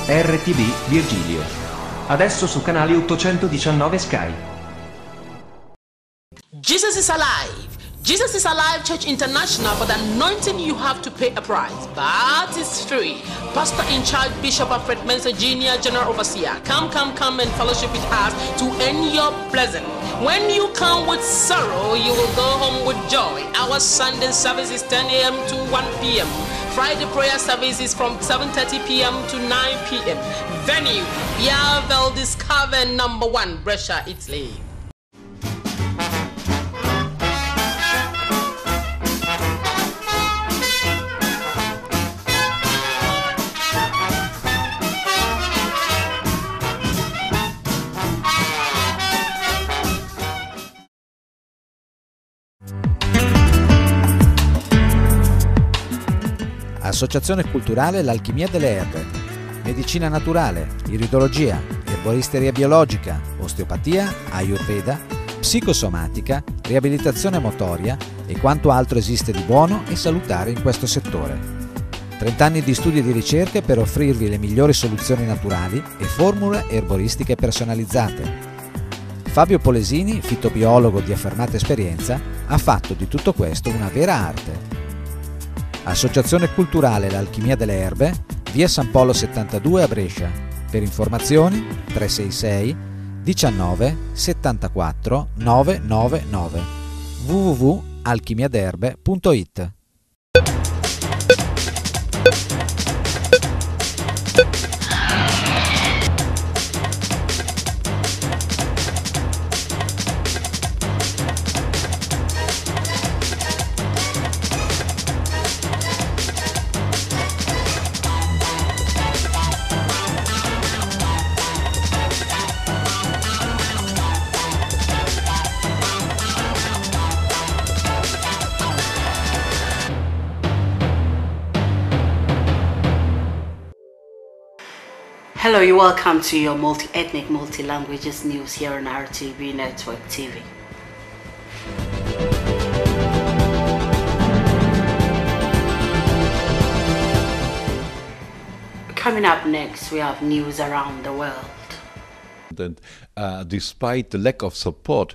RTV Virgilio. Adesso su canale 819 Sky. Jesus is alive. Jesus is alive, Church International. For the anointing, you have to pay a price, but it's free. Pastor in charge, Bishop Alfred Mensa Jr., General Overseer. Come and fellowship with us to end your blessing. When you come with sorrow, you will go home with joy. Our Sunday service is 10 a.m. to 1 p.m. Friday prayer service is from 7:30 p.m. to 9 p.m. Venue, BRtvReporter Cavern number 1, Brescia, Italy. Associazione culturale L'Alchimia delle Erbe, medicina naturale, iridologia, erboristeria biologica, osteopatia, ayurveda, psicosomatica, riabilitazione motoria e quanto altro esiste di buono e salutare in questo settore. 30 anni di studi e di ricerche per offrirvi le migliori soluzioni naturali e formule erboristiche personalizzate. Fabio Polesini, fitobiologo di affermata esperienza, ha fatto di tutto questo una vera arte. Associazione culturale L'Alchimia delle Erbe, via San Polo 72 a Brescia. Per informazioni 366 19 74 999 www.alchimiaderbe.it. Hello, you're welcome to your multi-ethnic, multi-languages news here on RTV Network TV. Coming up next, we have news around the world. And despite the lack of support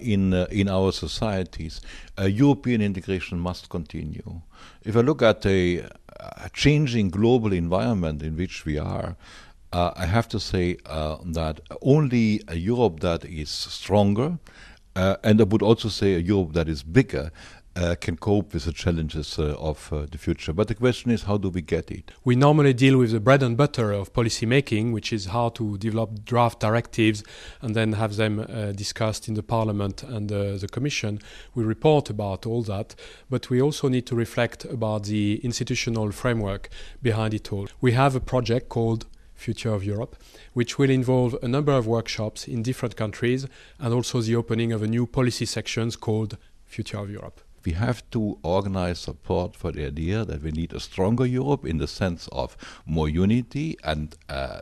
in our societies, European integration must continue. If I look at a changing global environment in which we are, I have to say that only a Europe that is stronger, and I would also say a Europe that is bigger, can cope with the challenges of the future. But the question is, how do we get it? We normally deal with the bread and butter of policy making, which is how to develop draft directives and then have them discussed in the Parliament and the Commission. We report about all that, but we also need to reflect about the institutional framework behind it all. We have a project called Future of Europe, which will involve a number of workshops in different countries and also the opening of a new policy sections called Future of Europe. We have to organize support for the idea that we need a stronger Europe in the sense of more unity and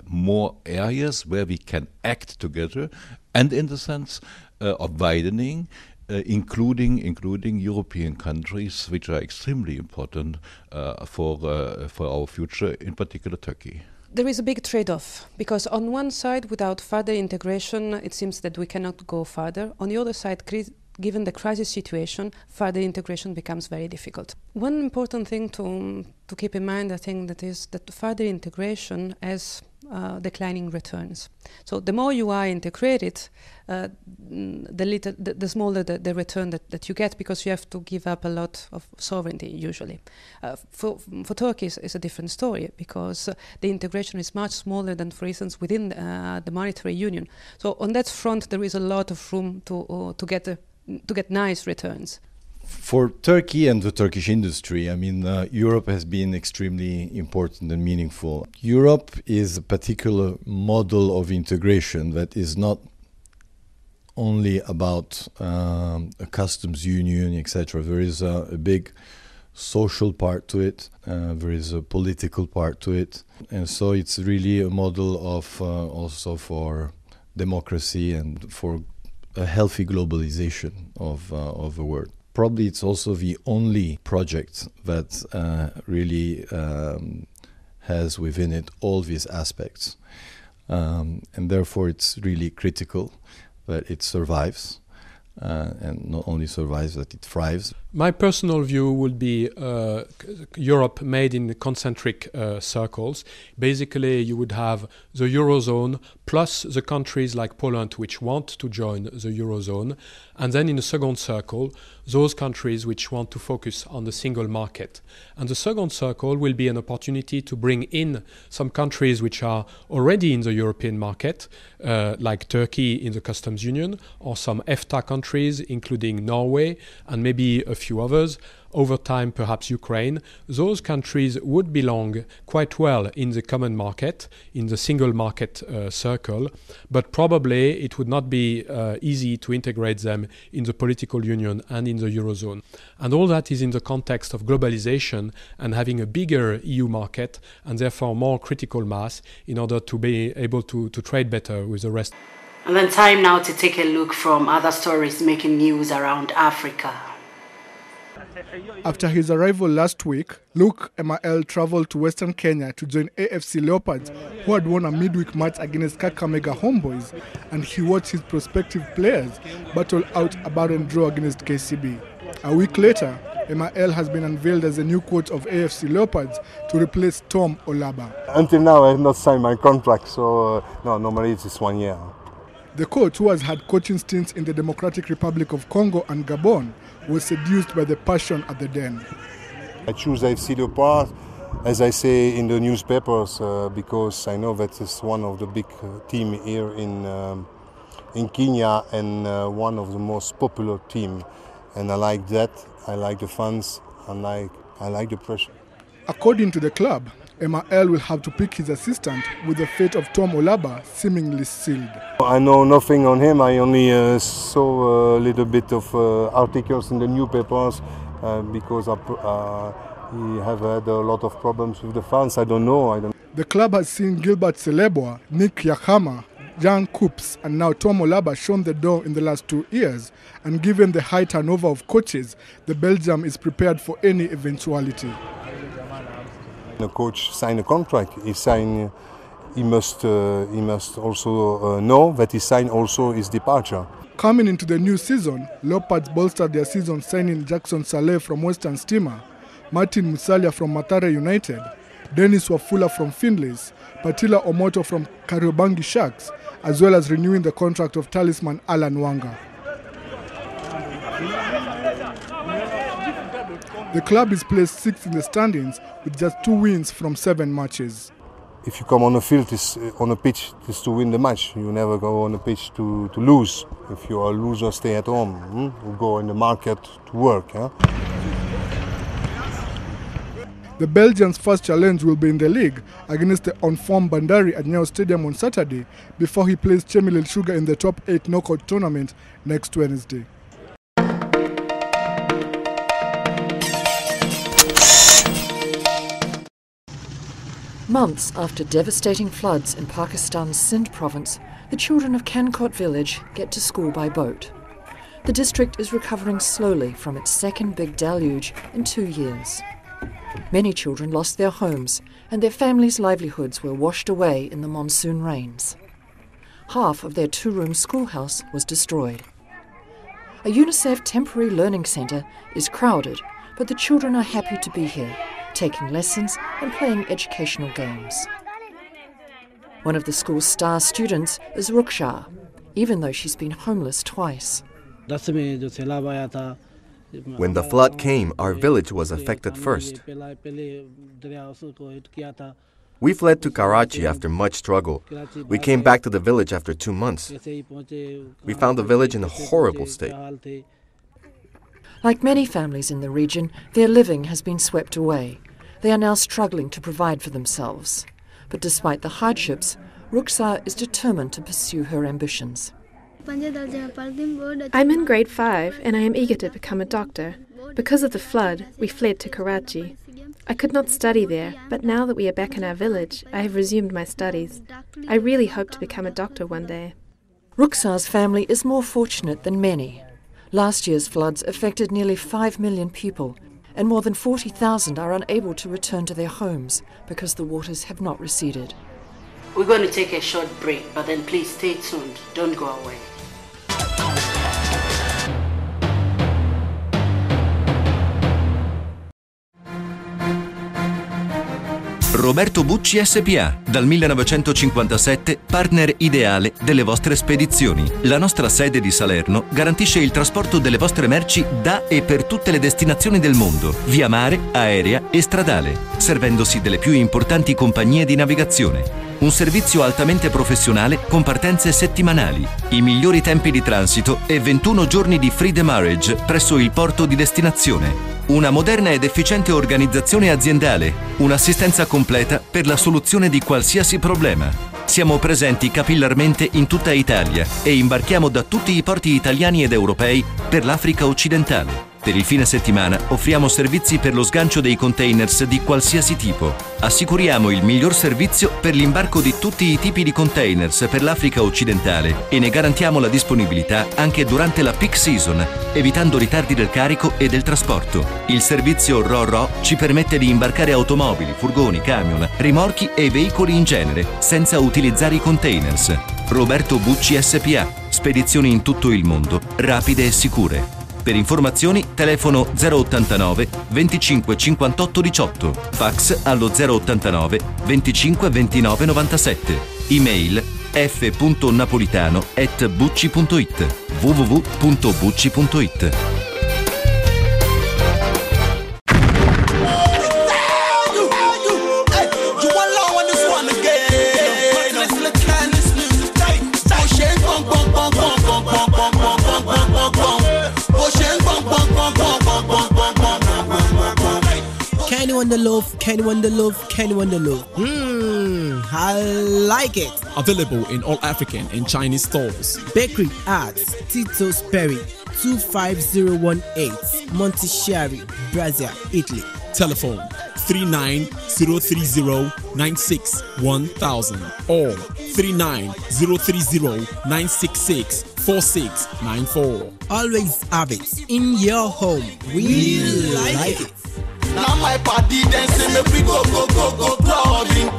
more areas where we can act together, and in the sense of widening, including European countries, which are extremely important for our future, in particular Turkey. There is a big trade-off, because on one side, without further integration, it seems that we cannot go further. On the other side, given the crisis situation, further integration becomes very difficult. One important thing to keep in mind, I think, that is that further integration has declining returns. So the more you are integrated, the smaller the return that you get, because you have to give up a lot of sovereignty usually. For Turkey it's a different story, because the integration is much smaller than, for instance, within the monetary union. So on that front there is a lot of room to get nice returns. For Turkey and the Turkish industry, I mean, Europe has been extremely important and meaningful. Europe is a particular model of integration that is not only about a customs union, etc. There is a big social part to it, there is a political part to it, and so it's really a model of also for democracy and for a healthy globalization of the world. Probably it's also the only project that really has within it all these aspects. And therefore it's really critical that it survives, and not only survives, that it thrives. My personal view would be Europe made in concentric circles. Basically, you would have the Eurozone plus the countries like Poland which want to join the Eurozone, and then in the second circle, those countries which want to focus on the single market. And the second circle will be an opportunity to bring in some countries which are already in the European market, like Turkey in the customs union, or some EFTA countries, including Norway, and maybe a few others, over time perhaps Ukraine. Those countries would belong quite well in the common market, in the single market circle, but probably it would not be easy to integrate them in the political union and in the Eurozone. And all that is in the context of globalization and having a bigger EU market and therefore more critical mass in order to be able to trade better with the rest. And then time now to take a look from other stories making news around Africa. After his arrival last week, Luke Emael traveled to Western Kenya to join AFC Leopards, who had won a midweek match against Kakamega Homeboys, and he watched his prospective players battle out a barren draw against KCB. A week later, Emael has been unveiled as the new coach of AFC Leopards to replace Tom Olaba. Until now, I have not signed my contract, so no, normally it's 1 year. The coach, who has had coaching stints in the Democratic Republic of Congo and Gabon, was seduced by the passion at the Den. I choose AFC Leopards, as I say in the newspapers, because I know that it's one of the big teams here in Kenya and one of the most popular teams. And I like that, I like the fans, and I like the pressure. According to the club, Emael will have to pick his assistant, with the fate of Tom Olaba seemingly sealed. I know nothing on him. I only saw a little bit of articles in the newspapers because he have had a lot of problems with the fans. I don't know. The club has seen Gilbert Seleboa, Nick Yakama, Jan Coops and now Tom Olaba shown the door in the last 2 years, and given the high turnover of coaches, the Belgium is prepared for any eventuality. The coach signed a contract. He must also know that he signed also his departure. Coming into the new season, Leopards bolstered their season signing Jackson Saleh from Western Steamer, Martin Musalia from Mathare United, Dennis Wafula from Findlays, Patila Omoto from Kariobangi Sharks, as well as renewing the contract of talisman Alan Wanga. The club is placed 6th in the standings with just 2 wins from 7 matches. If you come on a field, on a pitch, it's to win the match. You never go on a pitch to lose. If you are a loser, stay at home. You go in the market to work. The Belgians' first challenge will be in the league against the on-form Bandari at Nyayo Stadium on Saturday, before he plays Chemelil Sugar in the top 8 knockout tournament next Wednesday. Months after devastating floods in Pakistan's Sindh province, the children of Kankot village get to school by boat. The district is recovering slowly from its second big deluge in 2 years. Many children lost their homes and their families' livelihoods were washed away in the monsoon rains. Half of their 2-room schoolhouse was destroyed. A UNICEF temporary learning centre is crowded, but the children are happy to be here, taking lessons and playing educational games. One of the school's star students is Ruksha, even though she's been homeless twice. When the flood came, our village was affected first. We fled to Karachi after much struggle. We came back to the village after 2 months. We found the village in a horrible state. Like many families in the region, their living has been swept away. They are now struggling to provide for themselves. But despite the hardships, Ruksha is determined to pursue her ambitions. I'm in grade 5 and I am eager to become a doctor. Because of the flood, we fled to Karachi. I could not study there, but now that we are back in our village, I have resumed my studies. I really hope to become a doctor one day. Ruksha's family is more fortunate than many. Last year's floods affected nearly 5 million people, and more than 40,000 are unable to return to their homes because the waters have not receded. We're going to take a short break, but then please stay tuned. Don't go away. Roberto Bucci SPA, dal 1957 partner ideale delle vostre spedizioni. La nostra sede di Salerno garantisce il trasporto delle vostre merci da e per tutte le destinazioni del mondo, via mare, aerea e stradale, servendosi delle più importanti compagnie di navigazione. Un servizio altamente professionale con partenze settimanali, i migliori tempi di transito e 21 giorni di free demurrage presso il porto di destinazione. Una moderna ed efficiente organizzazione aziendale, un'assistenza completa per la soluzione di qualsiasi problema. Siamo presenti capillarmente in tutta Italia e imbarchiamo da tutti i porti italiani ed europei per l'Africa occidentale. Per il fine settimana offriamo servizi per lo sgancio dei containers di qualsiasi tipo. Assicuriamo il miglior servizio per l'imbarco di tutti i tipi di containers per l'Africa occidentale e ne garantiamo la disponibilità anche durante la peak season, evitando ritardi del carico e del trasporto. Il servizio RoRo ci permette di imbarcare automobili, furgoni, camion, rimorchi e veicoli in genere senza utilizzare i containers. Roberto Bucci SPA, spedizioni in tutto il mondo, rapide e sicure. Per informazioni telefono 089 25 58 18, fax allo 089 25 29 97, email f.napolitano@bucci.it, www.bucci.it. Kenny Wonderlove. I like it. Available in all African and Chinese stores. Bakery at Tito's Perry, 25018, Montichiari, Brazil, Italy. Telephone 39030961000 or 390309664 Always have it in your home. We like it. Now my party dancing, make we go clubbing.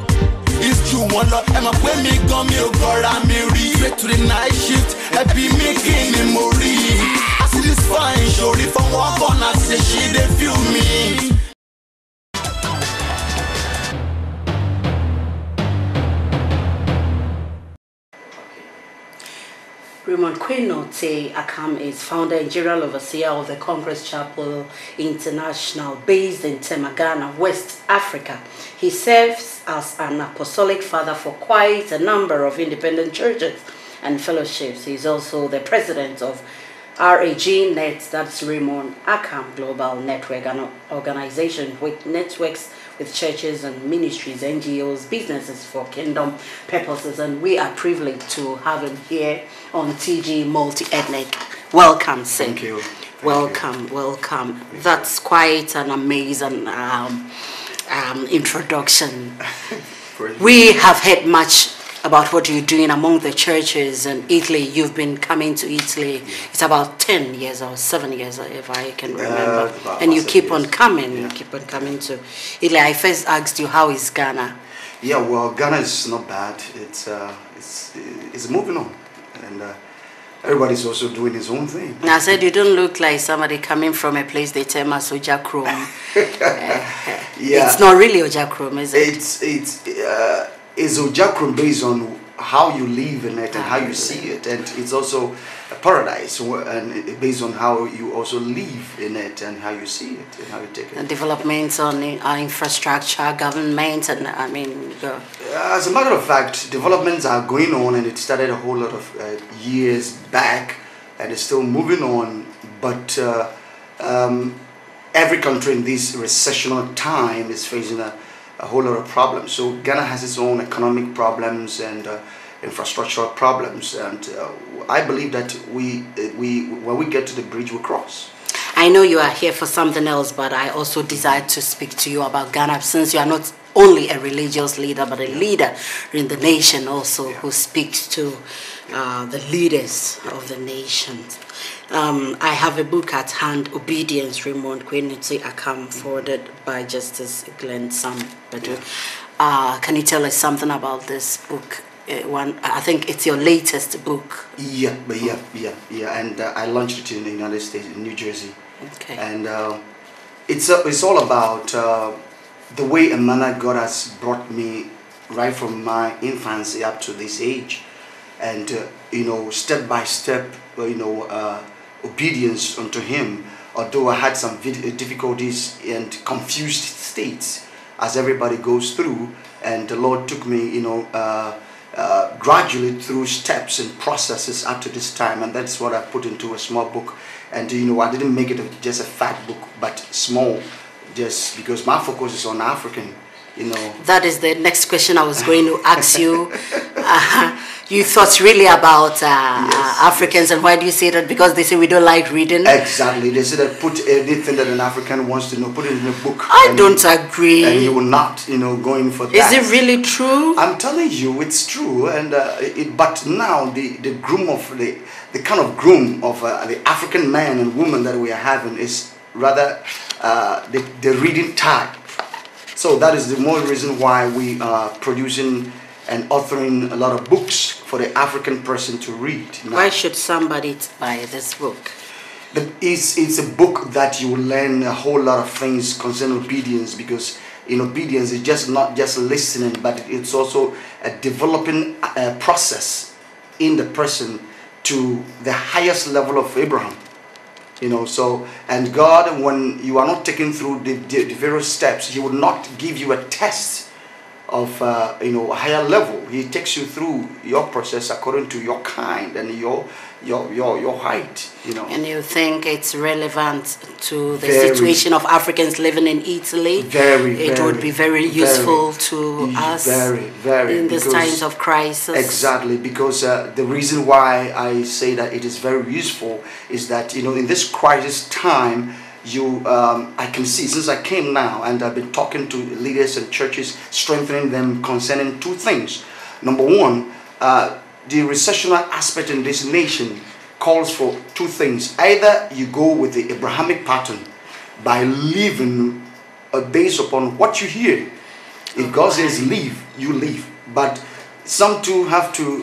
It's true, one love, and my way me come, you girl, I'm straight to the night shift, happy making memory. I see this fine shorty from one corner, say she they feel me. Raymond Kwenote Akam is founder and general overseer of the Congress Chapel International based in Temagana, West Africa. He serves as an apostolic father for quite a number of independent churches and fellowships. He is also the president of RAG Net, that's Raymond Akam Global Network, an organization with networks with churches and ministries, NGOs, businesses for kingdom purposes, and we are privileged to have him here on TG Multi-Ethnic. Welcome, sir. Thank you. Welcome. That's quite an amazing introduction. We have heard much about what you're doing among the churches in Italy. You've been coming to Italy, it's about 10 years or 7 years, if I can remember. And you keep on coming, you keep on coming to Italy. I first asked you, how is Ghana? Yeah, well, Ghana is not bad. It's moving on. And everybody's also doing his own thing. I said, you don't look like somebody coming from a place they tell us Ojakrom. Yeah. It's not really Ojakrom, is it? It's Ojakrom based on how you live in it and how you see it, and it's also a paradise, and based on how you also live in it and how you see it and how you take it. And developments on infrastructure, government, and I mean. As a matter of fact, developments are going on, and it started a whole lot of years back, and it's still moving on. But every country in this recessional time is facing a whole lot of problems. So Ghana has its own economic problems and infrastructural problems, and I believe that when we get to the bridge, we cross. I know you are here for something else, but I also desire to speak to you about Ghana, since you are not only a religious leader, but a leader in the nation also who speaks to the leaders of the nations. I have a book at hand, Obedience, Raymond Kwenitsi Akam, forwarded by Justice Glenn Sam Bedu. Can you tell us something about this book? I think it's your latest book. Yeah. And I launched it in the United States, in New Jersey. Okay. And it's all about the way and manner God has brought me right from my infancy up to this age, and step by step, obedience unto Him. Although I had some difficulties and confused states, as everybody goes through, and the Lord took me, gradually through steps and processes up to this time, and that's what I put into a small book. And I didn't make it just a fat book, but small, just because my focus is on African. That is the next question I was going to ask you. You thought really about Africans, and why do you say that? Because they say we don't like reading. Exactly. They say that put anything that an African wants to know, put it in a book. I don't agree. And you will not, going for that. Is it really true? I'm telling you, it's true. And but now the groom of the kind of groom of the African man and woman that we are having is rather the reading type. So that is the more reason why we are producing and authoring a lot of books for the African person to read. Now, why should somebody buy this book? It's a book that you will learn a whole lot of things concerning obedience, because in obedience it's just not just listening, but it's also a developing process in the person to the highest level of Abraham. And God, when you are not taken through the various steps, He will not give you a test of a higher level. He takes you through your process according to your kind and your height. And you think it's relevant to the situation of Africans living in Italy? It would be very useful to us in these times of crisis. Exactly, because the reason why I say that it is very useful is that in this crisis time, I can see, since I came now and I've been talking to leaders and churches, strengthening them concerning two things. Number one, the recessional aspect in this nation calls for two things. Either you go with the Abrahamic pattern by living based upon what you hear. If God says leave, you leave. But some too have to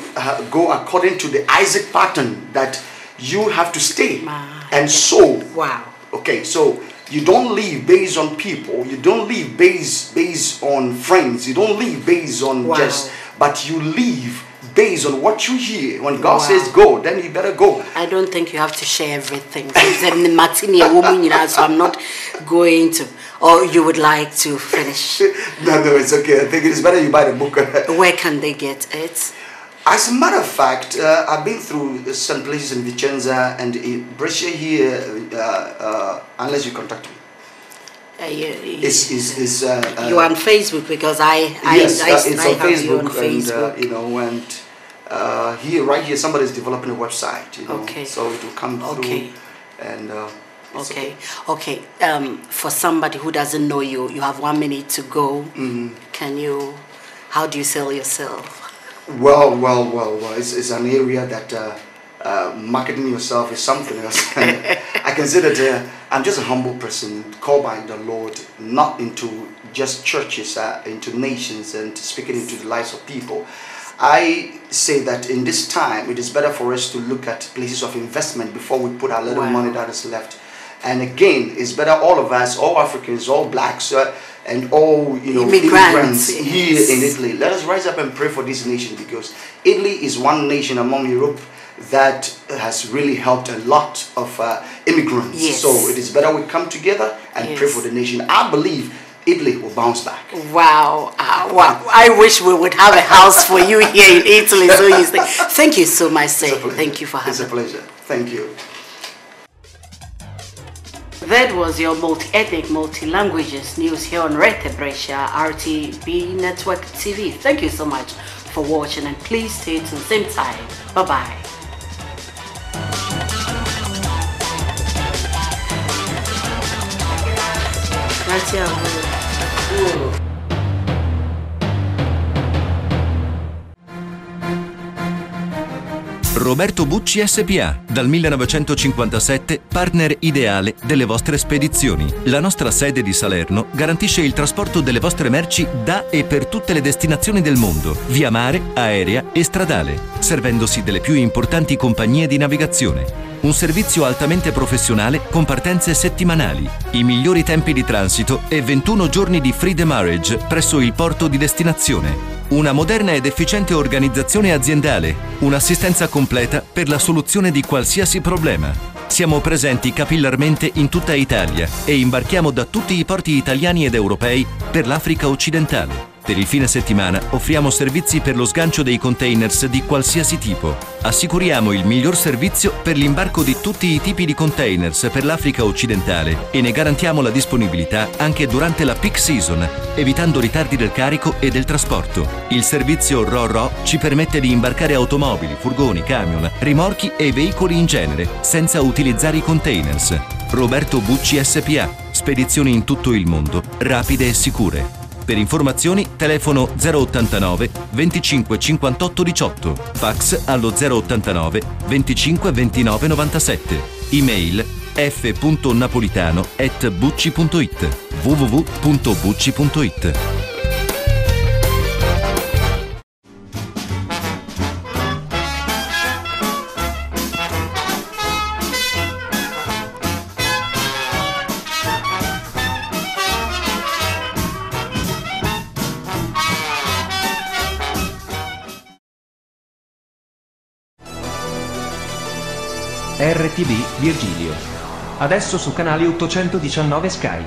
go according to the Isaac pattern, that you have to stay and sow. Wow. Okay, so you don't live based on people, you don't live based on friends, you don't live based on but you live based on what you hear. When God says go, then you better go. I don't think you have to share everything. So I'm not going to. Or you would like to finish? No, it's okay. I think it's better you buy the book. Where can they get it? As a matter of fact, I've been through some places in Vicenza and in Brescia here, unless you contact me. You're on Facebook, because it's on have Facebook, you on Facebook. And here, right here, somebody's developing a website. Okay. So it will come through. And okay. For somebody who doesn't know you, you have 1 minute to go. How do you sell yourself? Well, it's an area that marketing yourself is something else. I consider that I'm just a humble person called by the Lord, not into just churches, into nations and speaking into the lives of people. I say that in this time, it is better for us to look at places of investment before we put our little money that is left. And again, it's better all of us, all Africans, all blacks, and all immigrants here in Italy. Let us rise up and pray for this nation, because Italy is one nation among Europe that has really helped a lot of immigrants. Yes. So it is better we come together and pray for the nation. I believe Italy will bounce back. Wow. I wish we would have a house for you here in Italy. So you say, thank you so much, sir. Thank you for having me. It's a pleasure. Thank you. That was your multi-ethnic, multi-languages news here on BRtvReporter, RTV Network TV. Thank you so much for watching, and please stay tuned same time. Bye-bye. Right here. Roberto Bucci SPA, dal 1957 partner ideale delle vostre spedizioni. La nostra sede di Salerno garantisce il trasporto delle vostre merci da e per tutte le destinazioni del mondo, via mare, aerea e stradale, servendosi delle più importanti compagnie di navigazione. Un servizio altamente professionale con partenze settimanali, i migliori tempi di transito e 21 giorni di free demurrage presso il porto di destinazione. Una moderna ed efficiente organizzazione aziendale, un'assistenza completa per la soluzione di qualsiasi problema. Siamo presenti capillarmente in tutta Italia e imbarchiamo da tutti i porti italiani ed europei per l'Africa occidentale. Per il fine settimana offriamo servizi per lo sgancio dei containers di qualsiasi tipo. Assicuriamo il miglior servizio per l'imbarco di tutti i tipi di containers per l'Africa occidentale e ne garantiamo la disponibilità anche durante la peak season, evitando ritardi del carico e del trasporto. Il servizio RO-RO ci permette di imbarcare automobili, furgoni, camion, rimorchi e veicoli in genere, senza utilizzare i containers. Roberto Bucci SPA, spedizioni in tutto il mondo, rapide e sicure. Per informazioni telefono 089 25 58 18, fax allo 089 25 29 97, email f.napolitano@bucci.it, www.bucci.it. RTV Virgilio. Adesso su canale 819 Sky.